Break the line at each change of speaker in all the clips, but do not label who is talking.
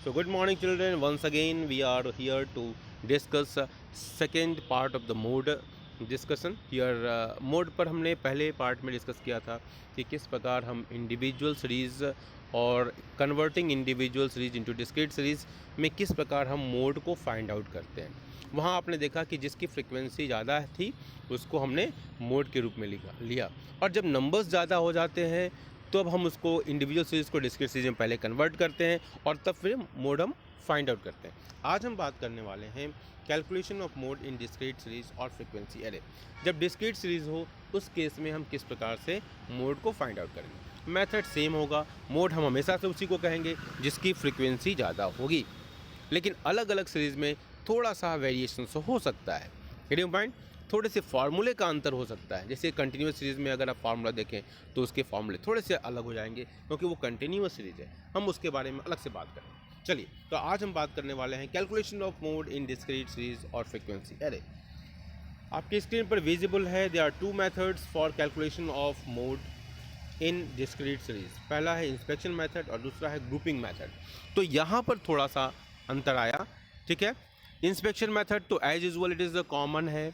So good morning children, once again we are here to discuss second part of the mode discussion. Here mode पर हमने पहले part में discuss किया था कि किस प्रकार हम इंडिविजुअल सीरीज़ और converting individual series into discrete series में किस प्रकार हम मोड को फाइंड आउट करते हैं। वहाँ आपने देखा कि जिसकी फ्रिक्वेंसी ज़्यादा थी उसको हमने मोड के रूप में लिया और जब नंबर्स ज़्यादा हो जाते हैं तो अब हम उसको इंडिविजुअल सीरीज़ को डिस्क्रीट सीरीज़ में पहले कन्वर्ट करते हैं और तब फिर मोड हम फाइंड आउट करते हैं। आज हम बात करने वाले हैं calculation of mode in discrete series और फ्रीक्वेंसी एरे। जब डिस्क्रीट सीरीज़ हो उस केस में हम किस प्रकार से मोड को फाइंड आउट करेंगे। मेथड सेम होगा, मोड हम हमेशा से उसी को कहेंगे जिसकी फ्रीक्वेंसी ज़्यादा होगी, लेकिन अलग अलग सीरीज़ में थोड़ा सा वेरिएशन हो सकता है। Getting point? थोड़े से फार्मूले का अंतर हो सकता है। जैसे कंटिन्यूस सीरीज़ में अगर आप फार्मूला देखें तो उसके फार्मूले थोड़े से अलग हो जाएंगे क्योंकि वो कंटिन्यूस सीरीज़ है, हम उसके बारे में अलग से बात करेंगे। चलिए, तो आज हम बात करने वाले हैं calculation of mode in discrete series और फ्रीक्वेंसी एरे। आपकी स्क्रीन पर विजिबल है, there are two methods for calculation of mode in discrete series. पहला है इंस्पेक्शन मेथड और दूसरा है ग्रुपिंग मेथड। तो यहाँ पर थोड़ा सा अंतर आया, ठीक है। इंस्पेक्शन मेथड तो as usual it is the common है,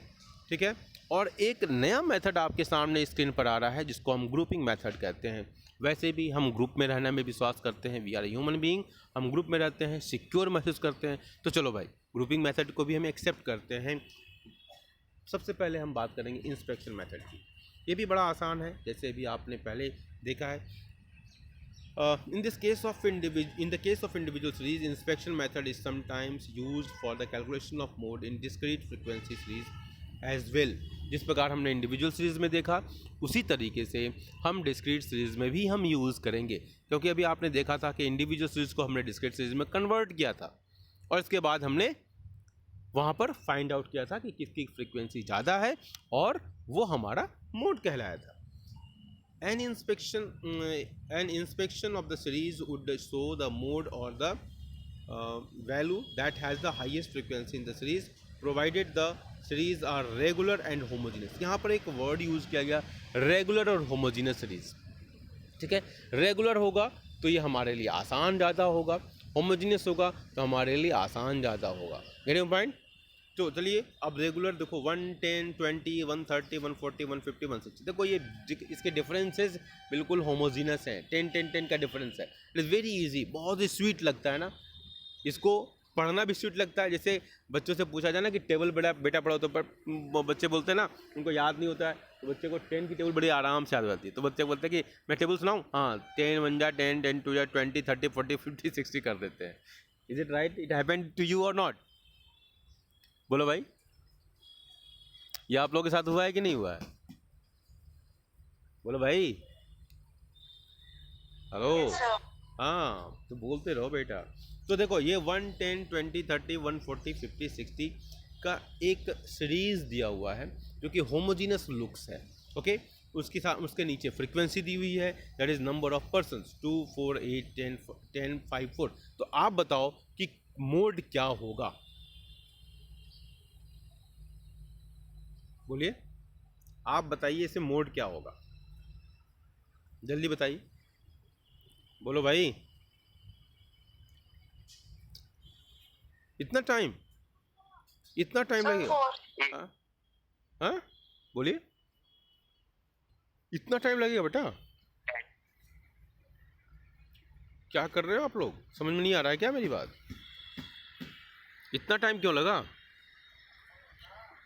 ठीक है। और एक नया मेथड आपके सामने स्क्रीन पर आ रहा है जिसको हम ग्रुपिंग मेथड कहते हैं। वैसे भी हम ग्रुप में रहने में विश्वास करते हैं, वी आर ह्यूमन बीइंग, हम ग्रुप में रहते हैं, सिक्योर महसूस करते हैं। तो चलो भाई, ग्रुपिंग मेथड को भी हम एक्सेप्ट करते हैं। सबसे पहले हम बात करेंगे इंस्पेक्शन मेथड की। ये भी बड़ा आसान है, जैसे भी आपने पहले देखा है। In the case of individual series, inspection method is sometimes used for the calculation of mode in discrete frequency series as well. जिस प्रकार हमने इंडिविजुअल सीरीज़ में देखा उसी तरीके से हम डिस्क्रीट सीरीज़ में भी हम यूज़ करेंगे, क्योंकि अभी आपने देखा था कि इंडिविजुअल सीरीज़ को हमने डिस्क्रीट सीरीज़ में कन्वर्ट किया था और इसके बाद हमने वहाँ पर फाइंड आउट किया था कि किसकी फ्रीक्वेंसी ज़्यादा है और वो हमारा मोड कहलाया था। An inspection of the series would show the mode or the value that has the highest frequency in the series, provided the series are regular and homogeneous. यहाँ पर एक वर्ड यूज़ किया गया, रेगुलर और homogeneous series, ठीक है। Regular होगा तो ये हमारे लिए आसान ज़्यादा होगा, होमोजीनियस होगा तो हमारे लिए आसान ज़्यादा होगा। Getting point? तो चलिए, अब रेगुलर देखो 110, 20, 130, 140, 150, 160। देखो ये इसके डिफरेंसेस बिल्कुल होमोजीनस हैं। 10, 10, 10 का डिफरेंस है। इट इज़ वेरी इजी, बहुत ही स्वीट लगता है ना, इसको पढ़ना भी स्वीट लगता है। जैसे बच्चों से पूछा जाए ना कि टेबल बेटा पढ़ो, तो पर बच्चे बोलते हैं ना उनको याद नहीं होता है, तो बच्चे को 10 की टेबल बड़ी आराम से याद होती है। तो बच्चे बोलते हैं कि मैं टेबल सुनाऊँ, हाँ 10 1 जा 10, 10 2 जा 20, 30, 40, 50, 60 कर देते हैं। Is it right? It happened to you और नॉट? बोलो भाई, ये आप लोगों के साथ हुआ है कि नहीं हुआ है? बोलो भाई, हेलो। हाँ, तो बोलते रहो बेटा। तो देखो ये 110, 20, 30, 140, 50, 60 का एक सीरीज दिया हुआ है जो कि होमोजीनस लुक्स है, ओके। उसके साथ उसके नीचे फ्रीक्वेंसी दी हुई है, that is number of persons 2, 4, 8, 10, 10, 5, 4। तो आप बताओ कि मोड क्या होगा? बोलिए, आप बताइए इसे मोड क्या होगा, जल्दी बताइए। बोलो भाई, इतना टाइम लगेगा? हाँ हाँ, बोलिए, इतना टाइम लगेगा बेटा? क्या कर रहे हो आप लोग? समझ में नहीं आ रहा है क्या मेरी बात? इतना टाइम क्यों लगा?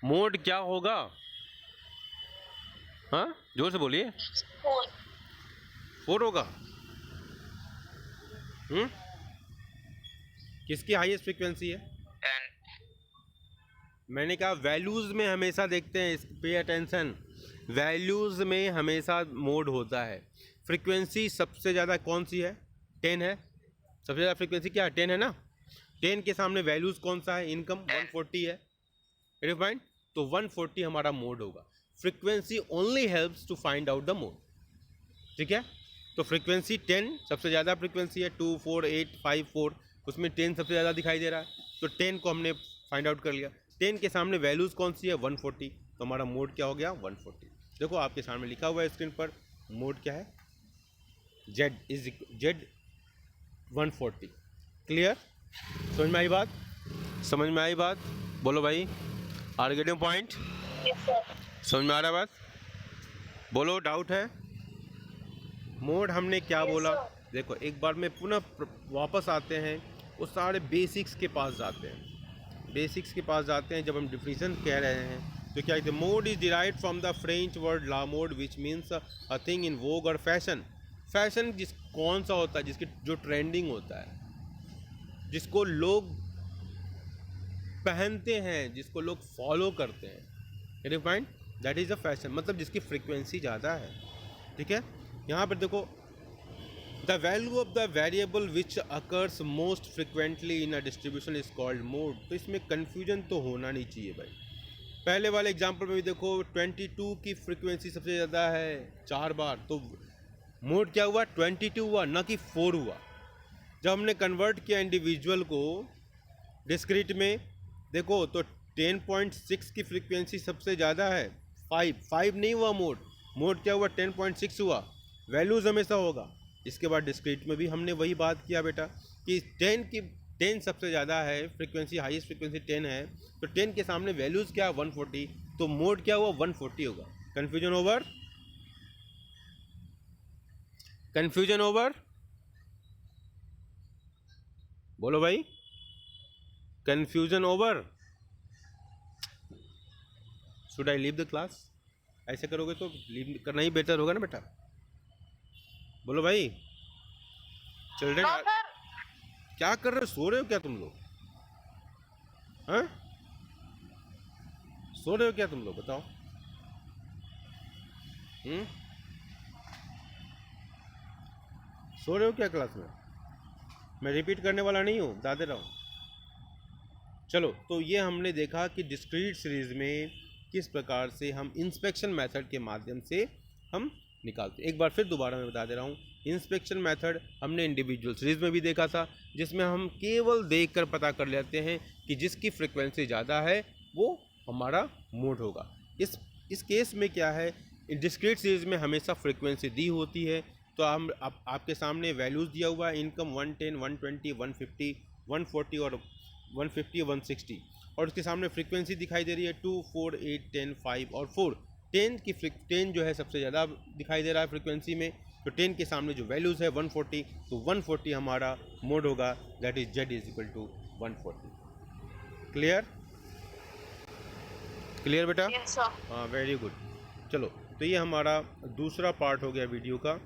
मोड क्या होगा? हाँ, जोर से बोलिए। 4 होगा। किसकी हाईएस्ट फ्रीक्वेंसी है? मैंने कहा वैल्यूज़ में हमेशा देखते हैं, पे अटेंशन, वैल्यूज़ में हमेशा मोड होता है। फ्रीक्वेंसी सबसे ज़्यादा कौन सी है? 10 है। सबसे ज़्यादा फ्रीक्वेंसी क्या है? 10 है ना। 10 के सामने वैल्यूज़ कौन सा है? इनकम 140 है। इट फाइन, तो 140 हमारा मोड होगा। Frequency only helps to find out the mode, ठीक है। तो फ्रीक्वेंसी 10 सबसे ज़्यादा फ्रीक्वेंसी है, 2, 4, 8, 5, 4, उसमें 10 सबसे ज़्यादा दिखाई दे रहा है, तो 10 को हमने फाइंड आउट कर लिया। 10 के सामने वैल्यूज़ कौन सी है? 140, तो हमारा मोड क्या हो गया? 140। देखो आपके सामने लिखा हुआ है स्क्रीन पर, मोड क्या है? Z 140। क्लियर? समझ में आई बात? समझ में आई बात? बोलो भाई, आर गेटिंग पॉइंट? समझ में आ रहा है बात? बोलो, डाउट है? मोड हमने क्या बोला? देखो, एक बार में पुनः वापस आते हैं, उस सारे बेसिक्स के पास जाते हैं। बेसिक्स के पास जाते हैं जब हम डिफिनीशन कह रहे हैं तो क्या कहते हैं? Mode is derived from the French word la mode which means a thing in vogue और फैशन। फैशन कौन सा होता है? जिसकी जो ट्रेंडिंग होता है, जिसको लोग पहनते हैं, जिसको लोग फॉलो करते हैं। Get point? That is a fashion, मतलब जिसकी फ्रिक्वेंसी ज़्यादा है। ठीक है, यहाँ पर देखो, the value of the variable which occurs most frequently in a distribution is called mode. तो इसमें कन्फ्यूजन तो होना नहीं चाहिए भाई। पहले वाले एग्जाम्पल में भी देखो, 22 की फ्रिक्वेंसी सबसे ज़्यादा है 4 बार, तो मोड क्या हुआ? 22 हुआ, ना कि 4 हुआ। जब हमने कन्वर्ट किया इंडिविजुअल को डिस्क्रीट में, देखो तो 10.6 की फ्रीक्वेंसी सबसे ज़्यादा है, 5 नहीं हुआ मोड क्या हुआ? 10.6 हुआ। वैल्यूज़ हमेशा होगा। इसके बाद डिस्क्रीट में भी हमने वही बात किया बेटा कि 10 सबसे ज़्यादा है फ्रीक्वेंसी, हाईएस्ट फ्रीक्वेंसी 10 है, तो 10 के सामने वैल्यूज़ क्या? 140, तो मोड क्या हुआ? 140 होगा। Confusion over? Confusion over? बोलो भाई, confusion over? Should I leave the class? ऐसे करोगे तो लीव करना ही बेटर होगा ना बेटा। बोलो भाई, चिल्ड्रन क्या कर रहे हो? सो रहे हो क्या तुम लोग? हाँ, सो रहे हो क्या तुम लोग? बताओ। सो रहे हो क्या क्लास में? मैं रिपीट करने वाला नहीं हूँ, बता दे रहा हूँ। चलो, तो ये हमने देखा कि डिस्क्रीट सीरीज में किस प्रकार से हम इंस्पेक्शन मेथड के माध्यम से हम निकालते। एक बार फिर दोबारा मैं बता दे रहा हूँ, इंस्पेक्शन मेथड हमने इंडिविजुअल सीरीज में भी देखा था, जिसमें हम केवल देखकर पता कर लेते हैं कि जिसकी फ्रिक्वेंसी ज़्यादा है वो हमारा मोड होगा। इस केस में क्या है, डिस्क्रीट सीरीज में हमेशा फ्रिक्वेंसी दी होती है, तो हम आपके सामने वैल्यूज़ दिया हुआ है, इनकम 110, 120, 150, 140 और 150, 160, और उसके सामने फ्रीक्वेंसी दिखाई दे रही है 2, 4, 8, 10, 5 और 4। 10 जो है सबसे ज़्यादा दिखाई दे रहा है फ्रीक्वेंसी में, तो 10 के सामने जो वैल्यूज़ है 140, तो 140 हमारा मोड होगा, that is Z is equal to 140। Clear? Clear बेटा? हाँ, वेरी गुड। चलो, तो ये हमारा दूसरा पार्ट हो गया वीडियो का।